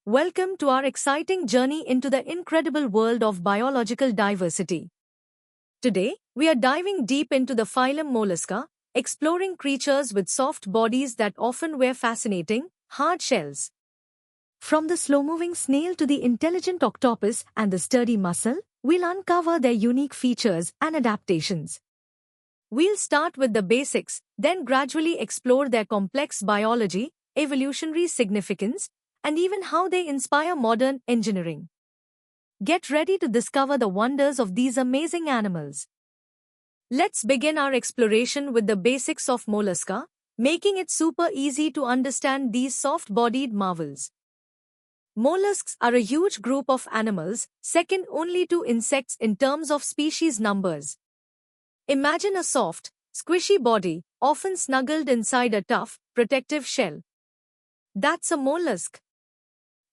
Welcome to our exciting journey into the incredible world of biological diversity. Today, we are diving deep into the phylum Mollusca, exploring creatures with soft bodies that often wear fascinating, hard shells. From the slow-moving snail to the intelligent octopus and the sturdy mussel, we'll uncover their unique features and adaptations. We'll start with the basics, then gradually explore their complex biology, evolutionary significance, and even how they inspire modern engineering. Get ready to discover the wonders of these amazing animals. Let's begin our exploration with the basics of Mollusca, making it super easy to understand these soft-bodied marvels. Mollusks are a huge group of animals, second only to insects in terms of species numbers. Imagine a soft, squishy body, often snuggled inside a tough, protective shell. That's a mollusk.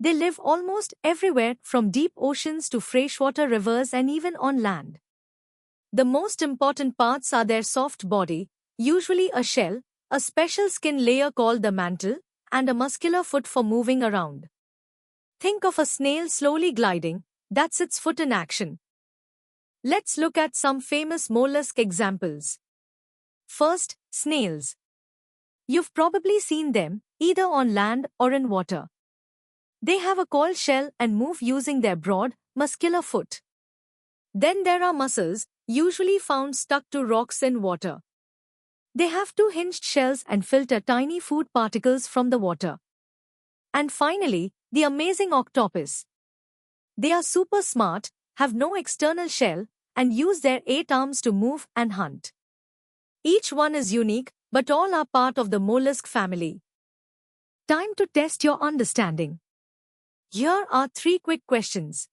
They live almost everywhere from deep oceans to freshwater rivers and even on land. The most important parts are their soft body, usually a shell, a special skin layer called the mantle, and a muscular foot for moving around. Think of a snail slowly gliding, that's its foot in action. Let's look at some famous mollusk examples. First, snails. You've probably seen them, either on land or in water. They have a coiled shell and move using their broad, muscular foot. Then there are mussels, usually found stuck to rocks in water. They have two hinged shells and filter tiny food particles from the water. And finally, the amazing octopus. They are super smart, have no external shell, and use their 8 arms to move and hunt. Each one is unique, but all are part of the mollusk family. Time to test your understanding. Here are 3 quick questions.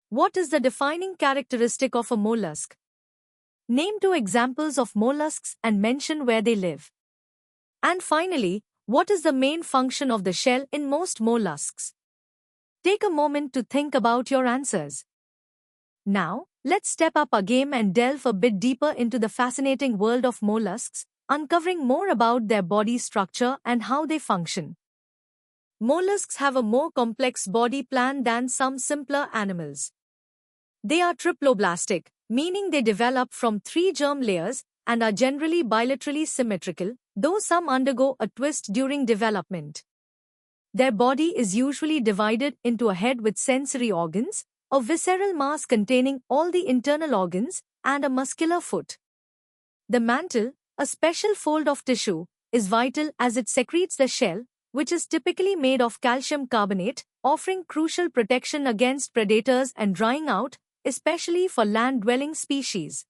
What is the defining characteristic of a mollusk? Name 2 examples of mollusks and mention where they live. And finally, what is the main function of the shell in most mollusks? Take a moment to think about your answers. Now, let's step up our game and delve a bit deeper into the fascinating world of mollusks, uncovering more about their body structure and how they function. Mollusks have a more complex body plan than some simpler animals. They are triploblastic, meaning they develop from 3 germ layers and are generally bilaterally symmetrical, though some undergo a twist during development. Their body is usually divided into a head with sensory organs, a visceral mass containing all the internal organs, and a muscular foot. The mantle, a special fold of tissue, is vital as it secretes the shell, which is typically made of calcium carbonate, offering crucial protection against predators and drying out, especially for land-dwelling species.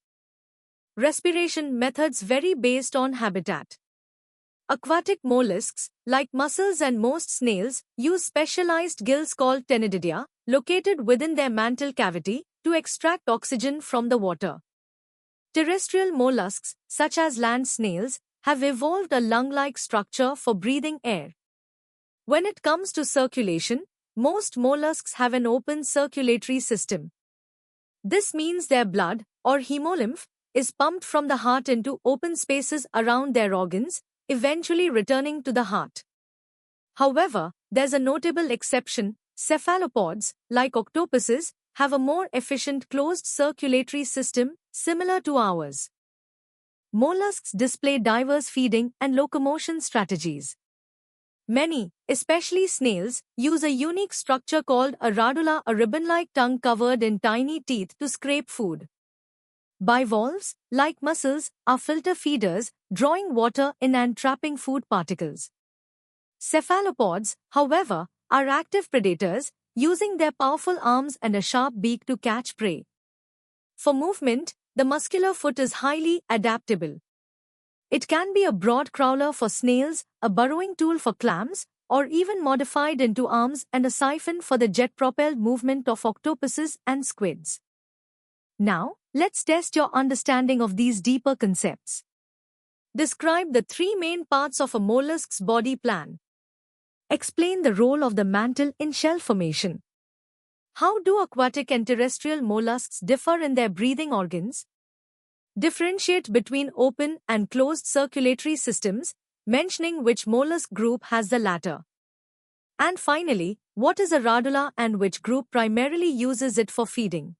Respiration methods vary based on habitat. Aquatic mollusks, like mussels and most snails, use specialized gills called ctenididia, located within their mantle cavity, to extract oxygen from the water. Terrestrial mollusks, such as land snails, have evolved a lung-like structure for breathing air. When it comes to circulation, most mollusks have an open circulatory system. This means their blood, or hemolymph, is pumped from the heart into open spaces around their organs, eventually returning to the heart. However, there's a notable exception. Cephalopods, like octopuses, have a more efficient closed circulatory system, similar to ours. Mollusks display diverse feeding and locomotion strategies. Many, especially snails, use a unique structure called a radula, a ribbon-like tongue covered in tiny teeth to scrape food. Bivalves, like mussels, are filter feeders, drawing water in and trapping food particles. Cephalopods, however, are active predators, using their powerful arms and a sharp beak to catch prey. For movement, the muscular foot is highly adaptable. It can be a broad crawler for snails, a burrowing tool for clams, or even modified into arms and a siphon for the jet-propelled movement of octopuses and squids. Now, let's test your understanding of these deeper concepts. Describe the 3 main parts of a mollusk's body plan. Explain the role of the mantle in shell formation. How do aquatic and terrestrial mollusks differ in their breathing organs? Differentiate between open and closed circulatory systems, mentioning which mollusk group has the latter. And finally, what is a radula and which group primarily uses it for feeding?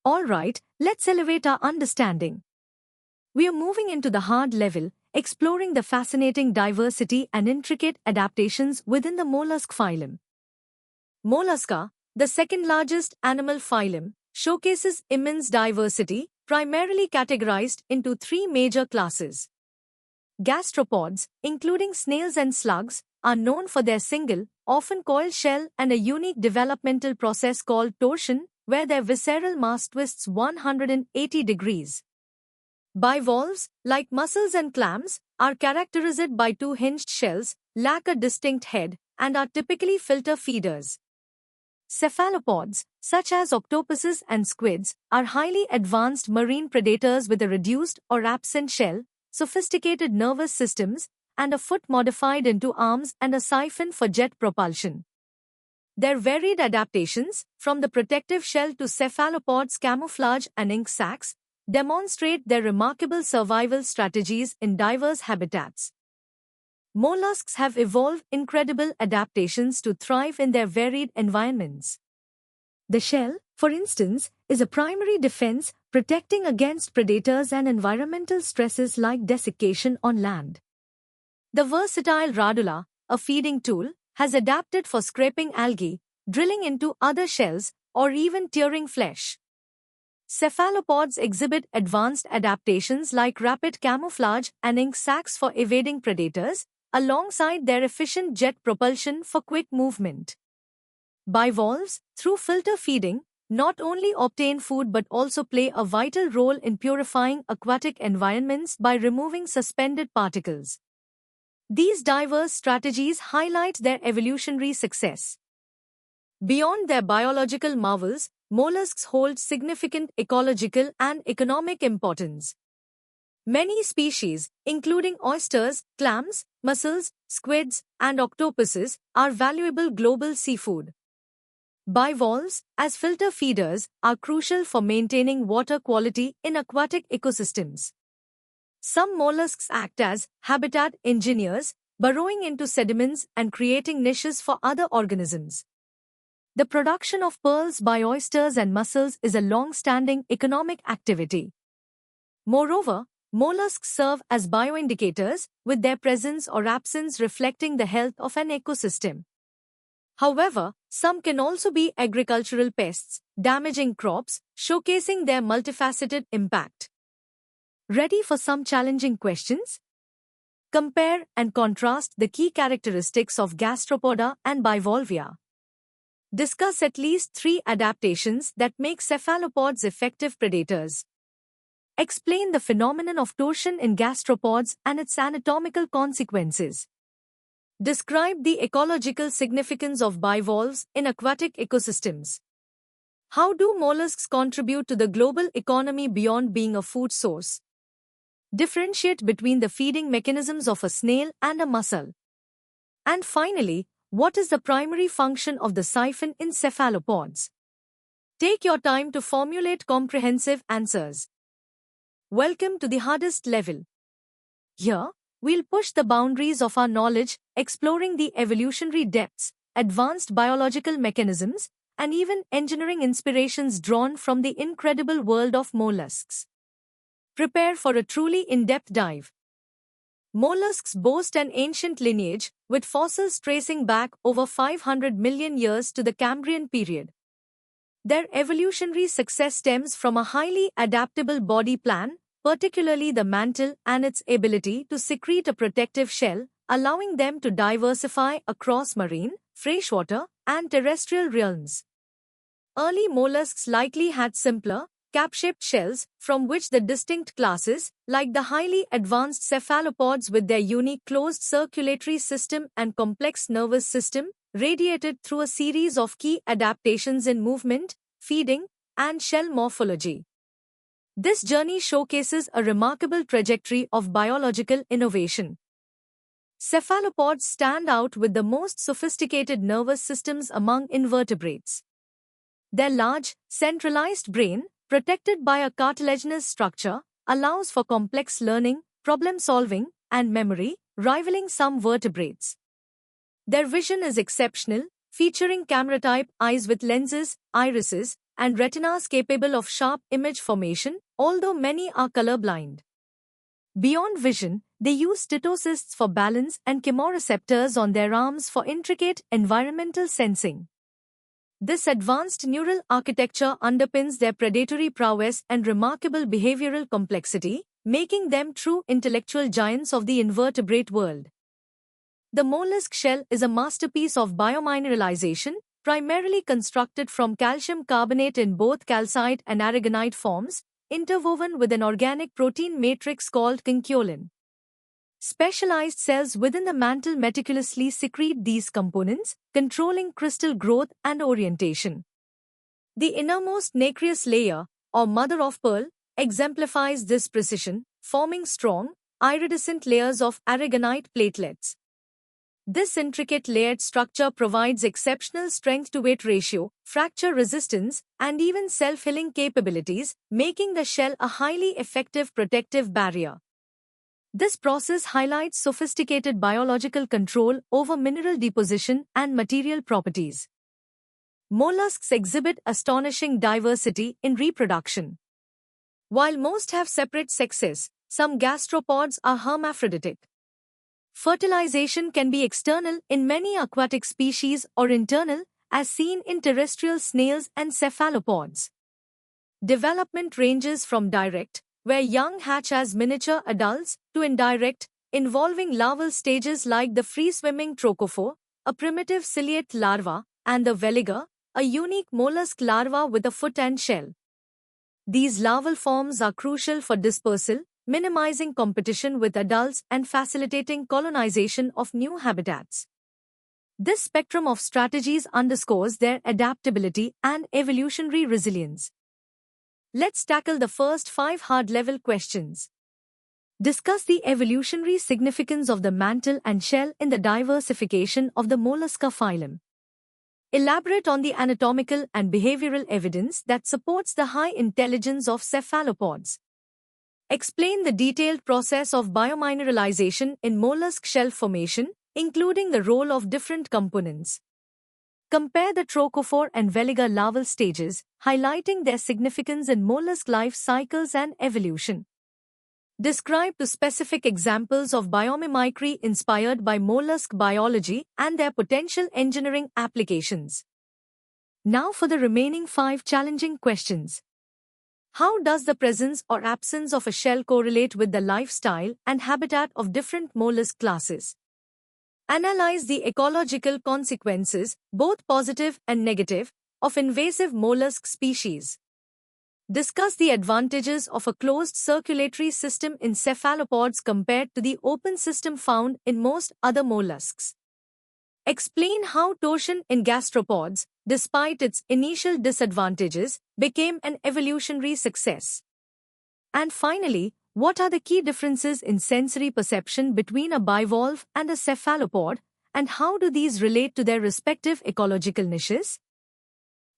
Alright, let's elevate our understanding. We are moving into the hard level, exploring the fascinating diversity and intricate adaptations within the mollusk phylum. Mollusca, the second largest animal phylum, showcases immense diversity, primarily categorized into three major classes. Gastropods, including snails and slugs, are known for their single, often coiled shell and a unique developmental process called torsion, where their visceral mass twists 180 degrees. Bivalves, like mussels and clams, are characterized by two hinged shells, lack a distinct head, and are typically filter feeders. Cephalopods, such as octopuses and squids, are highly advanced marine predators with a reduced or absent shell, sophisticated nervous systems, and a foot modified into arms and a siphon for jet propulsion. Their varied adaptations, from the protective shell to cephalopods' camouflage and ink sacs, demonstrate their remarkable survival strategies in diverse habitats. Mollusks have evolved incredible adaptations to thrive in their varied environments. The shell, for instance, is a primary defense, protecting against predators and environmental stresses like desiccation on land. The versatile radula, a feeding tool, has adapted for scraping algae, drilling into other shells, or even tearing flesh. Cephalopods exhibit advanced adaptations like rapid camouflage and ink sacs for evading predators, alongside their efficient jet propulsion for quick movement. Bivalves, through filter feeding, not only obtain food but also play a vital role in purifying aquatic environments by removing suspended particles. These diverse strategies highlight their evolutionary success. Beyond their biological marvels, mollusks hold significant ecological and economic importance. Many species, including oysters, clams, mussels, squids, and octopuses, are valuable global seafood. Bivalves, as filter feeders, are crucial for maintaining water quality in aquatic ecosystems. Some mollusks act as habitat engineers, burrowing into sediments and creating niches for other organisms. The production of pearls by oysters and mussels is a long-standing economic activity. Moreover, mollusks serve as bioindicators, with their presence or absence reflecting the health of an ecosystem. However, some can also be agricultural pests, damaging crops, showcasing their multifaceted impact. Ready for some challenging questions? Compare and contrast the key characteristics of Gastropoda and Bivalvia. Discuss at least 3 adaptations that make cephalopods effective predators. Explain the phenomenon of torsion in gastropods and its anatomical consequences. Describe the ecological significance of bivalves in aquatic ecosystems. How do mollusks contribute to the global economy beyond being a food source? Differentiate between the feeding mechanisms of a snail and a mussel. And finally, what is the primary function of the siphon in cephalopods? Take your time to formulate comprehensive answers. Welcome to the hardest level. Here, we'll push the boundaries of our knowledge, exploring the evolutionary depths, advanced biological mechanisms, and even engineering inspirations drawn from the incredible world of mollusks. Prepare for a truly in-depth dive. Mollusks boast an ancient lineage, with fossils tracing back over 500 million years to the Cambrian period. Their evolutionary success stems from a highly adaptable body plan, particularly the mantle and its ability to secrete a protective shell, allowing them to diversify across marine, freshwater, and terrestrial realms. Early mollusks likely had simpler, cap-shaped shells, from which the distinct classes, like the highly advanced cephalopods with their unique closed circulatory system and complex nervous system, radiated through a series of key adaptations in movement, feeding, and shell morphology. This journey showcases a remarkable trajectory of biological innovation. Cephalopods stand out with the most sophisticated nervous systems among invertebrates. Their large, centralized brain, protected by a cartilaginous structure, allows for complex learning, problem-solving, and memory, rivaling some vertebrates. Their vision is exceptional, featuring camera-type eyes with lenses, irises, and retinas capable of sharp image formation, although many are colorblind. Beyond vision, they use stetocysts for balance and chemoreceptors on their arms for intricate environmental sensing. This advanced neural architecture underpins their predatory prowess and remarkable behavioral complexity, making them true intellectual giants of the invertebrate world. The mollusk shell is a masterpiece of biomineralization, primarily constructed from calcium carbonate in both calcite and aragonite forms, interwoven with an organic protein matrix called conchiolin. Specialized cells within the mantle meticulously secrete these components, controlling crystal growth and orientation. The innermost nacreous layer, or mother of pearl, exemplifies this precision, forming strong, iridescent layers of aragonite platelets. This intricate layered structure provides exceptional strength-to-weight ratio, fracture resistance, and even self-healing capabilities, making the shell a highly effective protective barrier. This process highlights sophisticated biological control over mineral deposition and material properties. Mollusks exhibit astonishing diversity in reproduction. While most have separate sexes, some gastropods are hermaphroditic. Fertilization can be external in many aquatic species or internal, as seen in terrestrial snails and cephalopods. Development ranges from direct, where young hatch as miniature adults, to indirect, involving larval stages like the free-swimming trochophore, a primitive ciliate larva, and the veliger, a unique mollusk larva with a foot and shell. These larval forms are crucial for dispersal, minimizing competition with adults and facilitating colonization of new habitats. This spectrum of strategies underscores their adaptability and evolutionary resilience. Let's tackle the first 5 hard-level questions. Discuss the evolutionary significance of the mantle and shell in the diversification of the Mollusca phylum. Elaborate on the anatomical and behavioral evidence that supports the high intelligence of cephalopods. Explain the detailed process of biomineralization in mollusk shell formation, including the role of different components. Compare the trochophore and veliger larval stages, highlighting their significance in mollusk life cycles and evolution. Describe the specific examples of biomimicry inspired by mollusk biology and their potential engineering applications. Now for the remaining 5 challenging questions. How does the presence or absence of a shell correlate with the lifestyle and habitat of different mollusk classes? Analyze the ecological consequences, both positive and negative, of invasive mollusk species. Discuss the advantages of a closed circulatory system in cephalopods compared to the open system found in most other mollusks. Explain how torsion in gastropods, despite its initial disadvantages, became an evolutionary success. And finally, what are the key differences in sensory perception between a bivalve and a cephalopod, and how do these relate to their respective ecological niches?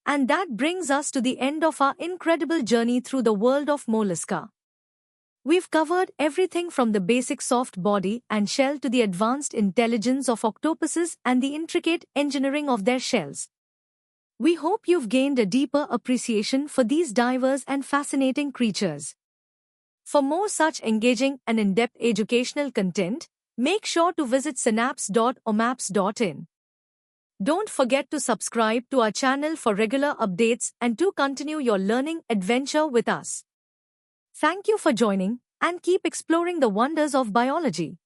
And that brings us to the end of our incredible journey through the world of mollusca. We've covered everything from the basic soft body and shell to the advanced intelligence of octopuses and the intricate engineering of their shells. We hope you've gained a deeper appreciation for these diverse and fascinating creatures. For more such engaging and in-depth educational content, make sure to visit synapse.omaps.in. Don't forget to subscribe to our channel for regular updates and to continue your learning adventure with us. Thank you for joining, and keep exploring the wonders of biology.